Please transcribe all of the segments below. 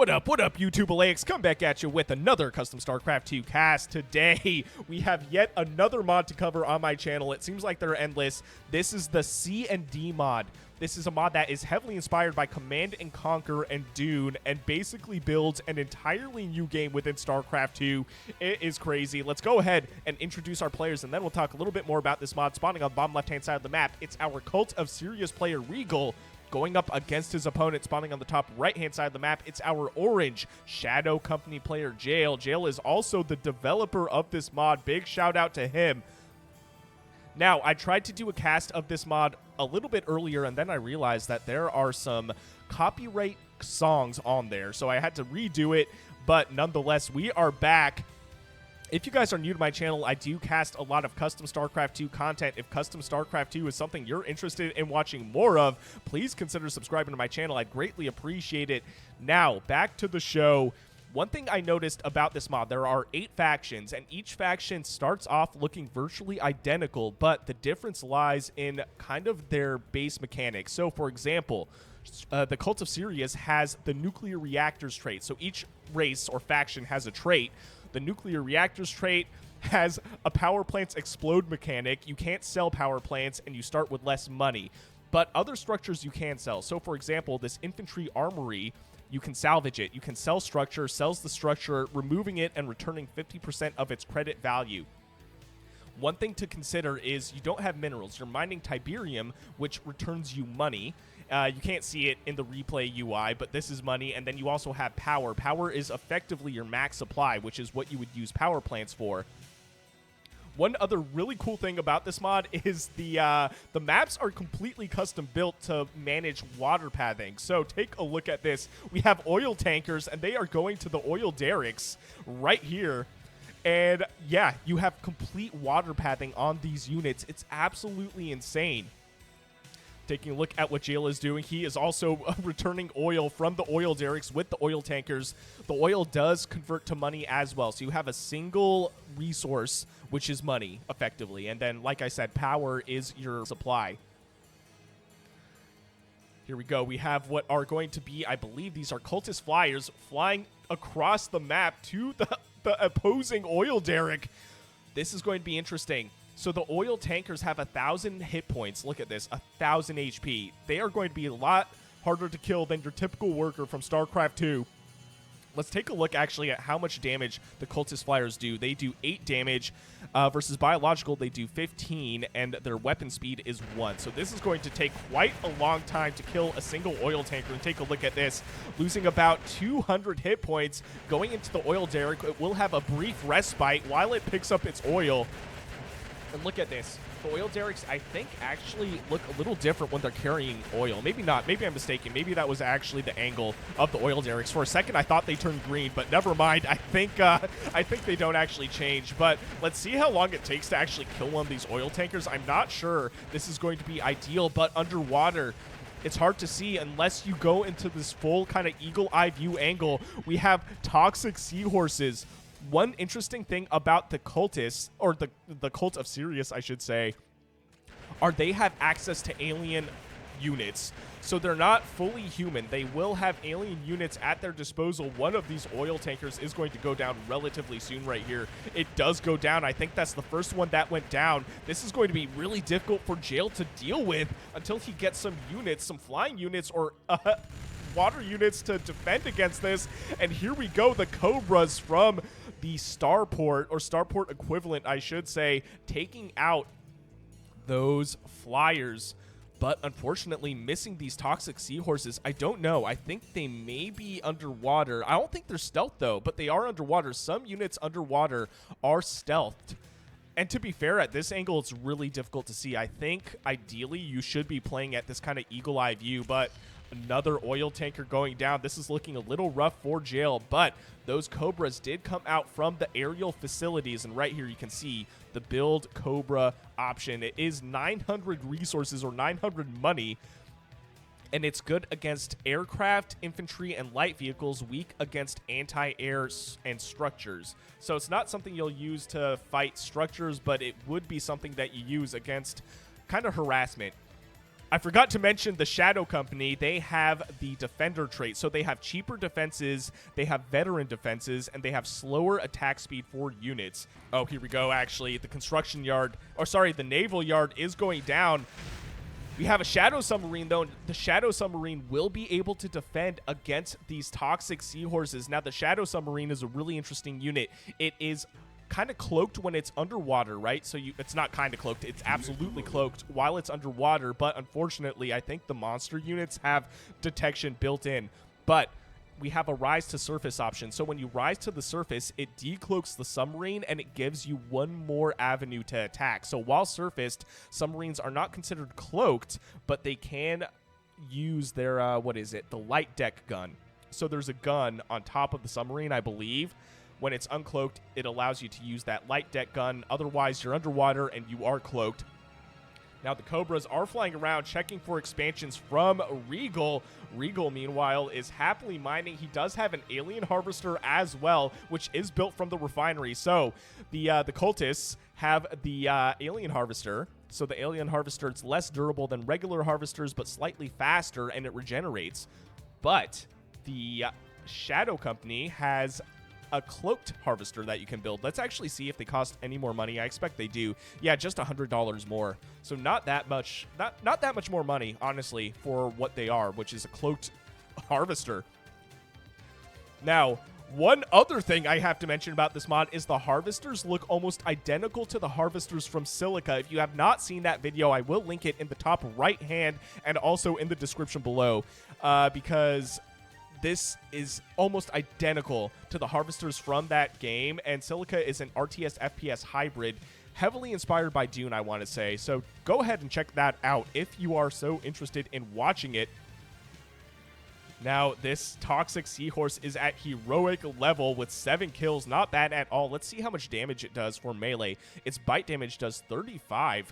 What up, YouTube Alex? Come back at you with another custom StarCraft 2 cast. Today, we have yet another mod to cover on my channel. It seems like they're endless. This is the C&D mod. This is a mod that is heavily inspired by Command & Conquer and Dune and basically builds an entirely new game within StarCraft 2. It is crazy. Let's go ahead and introduce our players, and then we'll talk a little bit more about this mod. Spawning on the bottom left-hand side of the map, it's our Cult of Sirius player, Riegel, going up against his opponent. Spawning on the top right-hand side of the map, it's our orange Shadow Company player, Jale. Jale is also the developer of this mod. Big shout out to him. Now, I tried to do a cast of this mod a little bit earlier, and then I realized that there are some copyright songs on there, so I had to redo it, but nonetheless, we are back. If you guys are new to my channel, I do cast a lot of custom StarCraft 2 content. If custom StarCraft 2 is something you're interested in watching more of, please consider subscribing to my channel. I'd greatly appreciate it. Now, back to the show. One thing I noticed about this mod, there are 8 factions, and each faction starts off looking virtually identical, but the difference lies in kind of their base mechanics. So, for example, the Cult of Sirius has the nuclear reactors trait. So each race or faction has a trait. The nuclear reactors trait has a power plants explode mechanic. You can't sell power plants, and you start with less money. But other structures you can sell. So, for example, this infantry armory, you can salvage it. You can sell structure, sells the structure, removing it and returning 50% of its credit value. One thing to consider is you don't have minerals. You're mining Tiberium, which returns you money. You can't see it in the replay UI, but this is money. And then you also have power. Power is effectively your max supply, which is what you would use power plants for. One other really cool thing about this mod is the maps are completely custom built to manage water pathing. So take a look at this. We have oil tankers, and they are going to the oil derricks right here. And yeah, you have complete water pathing on these units. It's absolutely insane. Taking a look at what Jale is doing, he is also returning oil from the oil derricks with the oil tankers. The oil does convert to money as well, so you have a single resource, which is money, effectively. And then, like I said, power is your supply. Here we go. We have what are going to be, I believe these are cultist flyers, flying across the map to the opposing oil derrick. This is going to be interesting. So the oil tankers have 1,000 hit points. Look at this, 1,000 HP. They are going to be a lot harder to kill than your typical worker from StarCraft 2. Let's take a look actually at how much damage the cultist flyers do. They do 8 damage versus biological. They do 15, and their weapon speed is 1. So this is going to take quite a long time to kill a single oil tanker. And take a look at this, losing about 200 hit points. Going into the oil derrick, it will have a brief respite while it picks up its oil. And look at this. The oil derricks, I think, actually look a little different when they're carrying oil. Maybe not. Maybe I'm mistaken. Maybe that was actually the angle of the oil derricks. For a second, I thought they turned green, but never mind. I think they don't actually change. But let's see how long it takes to actually kill one of these oil tankers. I'm not sure this is going to be ideal, but underwater, it's hard to see unless you go into this full kind of eagle eye view angle. We have toxic seahorses. One interesting thing about the cultists, or the Cult of Sirius, I should say, are they have access to alien units. So they're not fully human. They will have alien units at their disposal. One of these oil tankers is going to go down relatively soon right here. It does go down. I think that's the first one that went down. This is going to be really difficult for Jale to deal with until he gets some units, some flying units, or water units to defend against this. And here we go, the Cobras from the starport, or starport equivalent, I should say, taking out those flyers, but unfortunately missing these toxic seahorses. I don't know. I think they may be underwater. I don't think they're stealth though, but they are underwater. Some units underwater are stealthed. And to be fair, at this angle, it's really difficult to see. I think ideally you should be playing at this kind of eagle eye view, but another oil tanker going down. This is looking a little rough for Jale, but those Cobras did come out from the aerial facilities, and right here you can see the build Cobra option. It is 900 resources, or 900 money, and it's good against aircraft, infantry, and light vehicles, weak against anti-air and structures. So it's not something you'll use to fight structures, but it would be something that you use against kind of harassment. I forgot to mention the Shadow Company. They have the Defender trait. So they have cheaper defenses, they have veteran defenses, and they have slower attack speed for units. Oh, here we go, actually. The construction yard, or sorry, the naval yard is going down. We have a Shadow Submarine, though. The Shadow Submarine will be able to defend against these toxic seahorses. Now, the Shadow Submarine is a really interesting unit. It is kind of cloaked when it's underwater, right? So it's not kind of cloaked, it's absolutely cloaked while it's underwater, but unfortunately I think the monster units have detection built in. But we have a rise to surface option, so when you rise to the surface, it decloaks the submarine and it gives you one more avenue to attack. So while surfaced, submarines are not considered cloaked, but they can use their the light deck gun. So there's a gun on top of the submarine, I believe. When it's uncloaked, it allows you to use that light deck gun. Otherwise, you're underwater and you are cloaked. Now, the Cobras are flying around, checking for expansions from Riegel. Riegel, meanwhile, is happily mining. He does have an alien harvester as well, which is built from the refinery. So, the cultists have the alien harvester. So, the alien harvester, it's less durable than regular harvesters, but slightly faster, and it regenerates. But the Shadow Company has a cloaked harvester that you can build. Let's actually see if they cost any more money. I expect they do. Yeah, just $100 more. So not that much, not that much more money, honestly, for what they are, which is a cloaked harvester. Now, one other thing I have to mention about this mod is the harvesters look almost identical to the harvesters from Silica. If you have not seen that video, I will link it in the top right hand and also in the description below, because this is almost identical to the harvesters from that game, and Silica is an RTS FPS hybrid, heavily inspired by Dune, I want to say. So go ahead and check that out if you are so interested in watching it. Now, this toxic seahorse is at heroic level with 7 kills. Not bad at all. Let's see how much damage it does for melee. Its bite damage does 35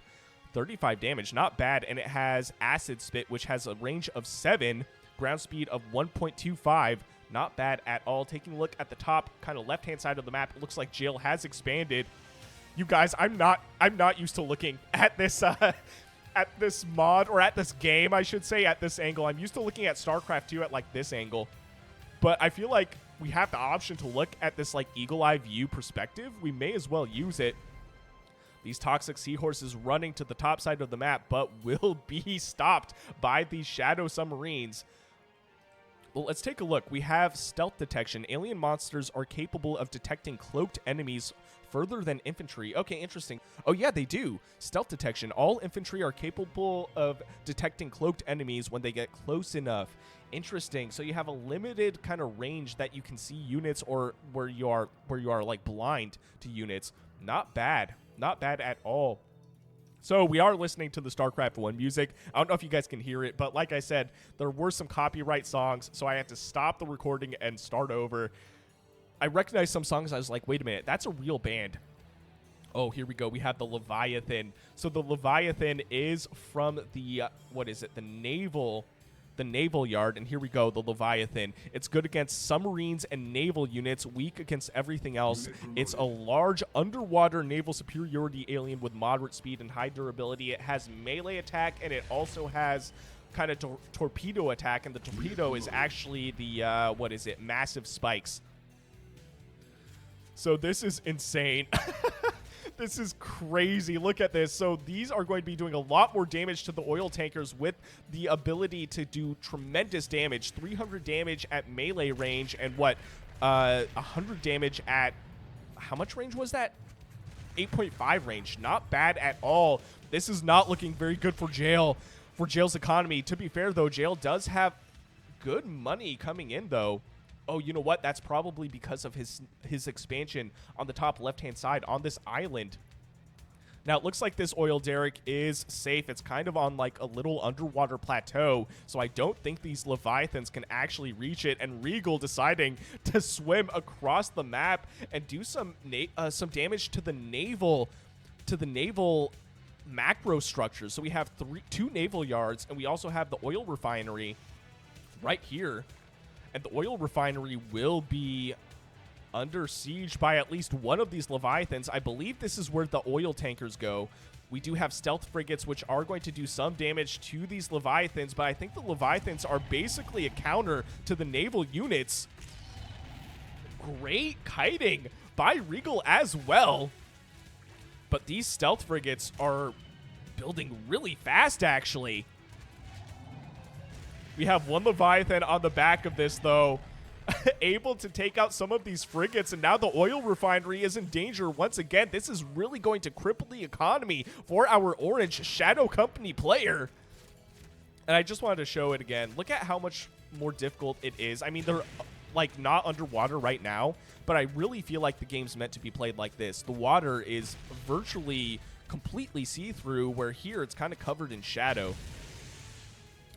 damage. Not bad, and it has acid spit, which has a range of 7. Ground speed of 1.25, not bad at all. Taking a look at the top kind of left-hand side of the map, it looks like Jale has expanded. You guys, I'm not used to looking at this mod, or at this game, I should say, at this angle. I'm used to looking at StarCraft 2 at like this angle, but I feel like we have the option to look at this like eagle-eye view perspective. We may as well use it. These toxic seahorses running to the top side of the map, but will be stopped by these Shadow Submarines. Well, let's take a look. We have stealth detection. Alien monsters are capable of detecting cloaked enemies further than infantry. Okay, interesting. Oh, yeah, they do. Stealth detection. All infantry are capable of detecting cloaked enemies when they get close enough. Interesting. So you have a limited kind of range that you can see units, or where you are like blind to units. Not bad. Not bad at all. So we are listening to the StarCraft 1 music. I don't know if you guys can hear it, but like I said, there were some copyright songs, so I had to stop the recording and start over. I recognized some songs. I was like, wait a minute, that's a real band. Oh, here we go. We have the Leviathan. So the Leviathan is from the, the naval yard, and here we go, the Leviathan. It's good against submarines and naval units, weak against everything else. It's a large underwater naval superiority alien with moderate speed and high durability. It has melee attack, and it also has kind of torpedo attack, and the torpedo is actually the massive spikes. So this is insane. This is crazy. Look at this. So these are going to be doing a lot more damage to the oil tankers with the ability to do tremendous damage. 300 damage at melee range, and 100 damage at, how much range was that? 8.5 range. Not bad at all. This is not looking very good for Jale, for Jale's economy. To be fair, though, Jale does have good money coming in, though. Oh, you know what? That's probably because of his expansion on the top left-hand side on this island. Now, it looks like this oil derrick is safe. It's kind of on like a little underwater plateau, so I don't think these Leviathans can actually reach it. And Riegel deciding to swim across the map and do some damage to the naval macro structures. So we have two naval yards, and we also have the oil refinery right here. And the oil refinery will be under siege by at least one of these Leviathans. I believe this is where the oil tankers go. We do have stealth frigates, which are going to do some damage to these Leviathans, but I think the Leviathans are basically a counter to the naval units. Great kiting by Riegel as well. But these stealth frigates are building really fast, actually. We have one Leviathan on the back of this, though, able to take out some of these frigates, and now the oil refinery is in danger once again. This is really going to cripple the economy for our orange Shadow Company player. And I just wanted to show it again. Look at how much more difficult it is. I mean, they're like not underwater right now, but I really feel like the game's meant to be played like this. The water is virtually completely see-through, where here it's kind of covered in shadow.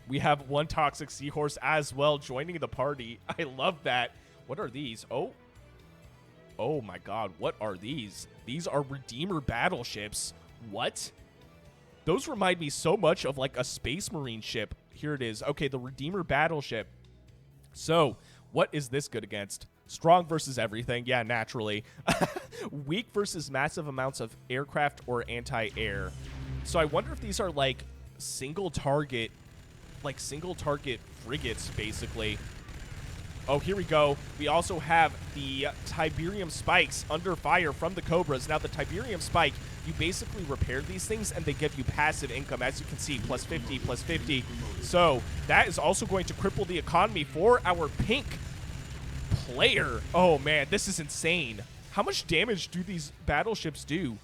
We have one toxic seahorse as well joining the party. I love that. What are these? Oh my god, what are these? These are Redeemer battleships. What? Those remind me so much of like a Space Marine ship. Here it is. Okay, the Redeemer battleship. So, what is this good against? Strong versus everything. Yeah, naturally. Weak versus massive amounts of aircraft or anti-air. So I wonder if these are like single target frigates, basically. Oh, here we go. We also have the Tiberium spikes under fire from the Cobras. Now, the Tiberium spike, you basically repair these things, and they give you passive income, as you can see, plus 50, plus 50. So that is also going to cripple the economy for our pink player. Oh, man, this is insane. How much damage do these battleships do?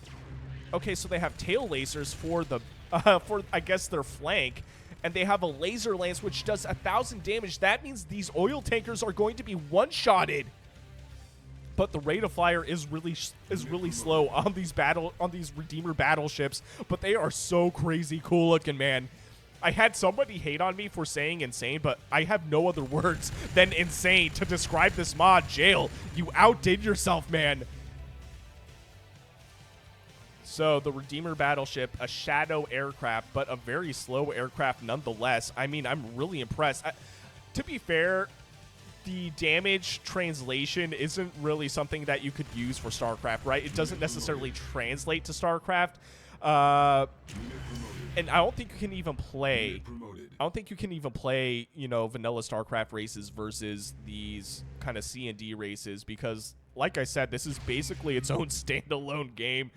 Okay, so they have tail lasers for the, I guess, their flank. And they have a laser lance, which does 1,000 damage. That means these oil tankers are going to be one-shotted. But the rate of fire is really slow on these Redeemer battleships. But they are so crazy cool looking, man. I had somebody hate on me for saying insane, but I have no other words than insane to describe this mod. Jale, you outdid yourself, man. So the Redeemer battleship, a shadow aircraft, but a very slow aircraft nonetheless. I mean, I'm really impressed. To be fair, the damage translation isn't really something that you could use for StarCraft, right? It doesn't necessarily translate to StarCraft. And I don't think you can even play. I don't think you can even play, you know, vanilla StarCraft races versus these kind of C&D races because, like I said, this is basically its own standalone game.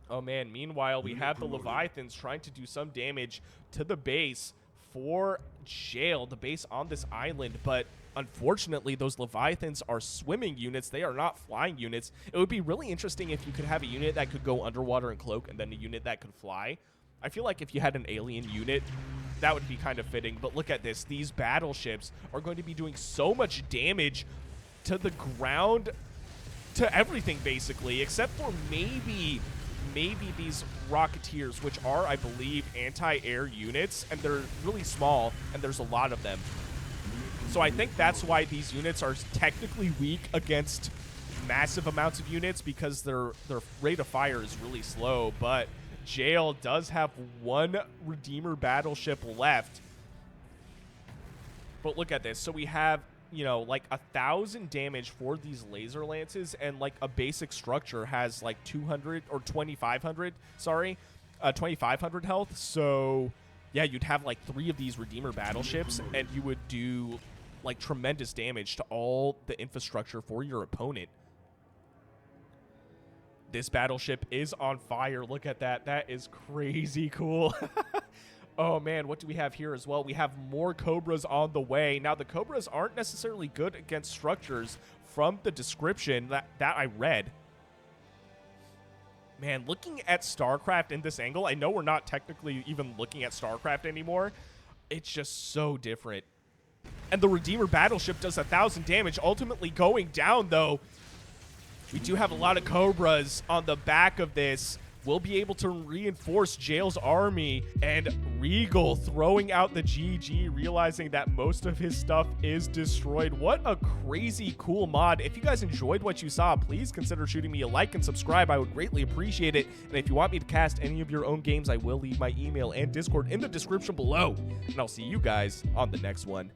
Oh, man. Meanwhile, we have the Leviathans trying to do some damage to the base for Jale, the base on this island. But unfortunately, those Leviathans are swimming units. They are not flying units. It would be really interesting if you could have a unit that could go underwater and cloak and then a unit that could fly. I feel like if you had an alien unit, that would be kind of fitting. But look at this. These battleships are going to be doing so much damage to the ground, to everything, basically, except for maybe these Rocketeers, which are, I believe, anti-air units, and they're really small, and there's a lot of them. So I think that's why these units are technically weak against massive amounts of units, because their rate of fire is really slow. But Jale does have one Redeemer battleship left. But look at this. So we have, you know, like 1,000 damage for these laser lances, and like a basic structure has like 200 or 2,500, sorry, 2,500 health. So yeah, you'd have like 3 of these Redeemer battleships, and you would do like tremendous damage to all the infrastructure for your opponent. This battleship is on fire. Look at that. That is crazy cool. Oh, man, what do we have here as well? We have more Cobras on the way. Now, the Cobras aren't necessarily good against structures from the description that I read. Man, looking at StarCraft in this angle, I know we're not technically even looking at StarCraft anymore. It's just so different. And the Redeemer battleship does 1,000 damage, ultimately going down, though. We do have a lot of Cobras on the back of this. We'll be able to reinforce Jale's army, and Riegel throwing out the GG, realizing that most of his stuff is destroyed. What a crazy cool mod. If you guys enjoyed what you saw, please consider shooting me a like and subscribe. I would greatly appreciate it. And if you want me to cast any of your own games, I will leave my email and Discord in the description below. And I'll see you guys on the next one.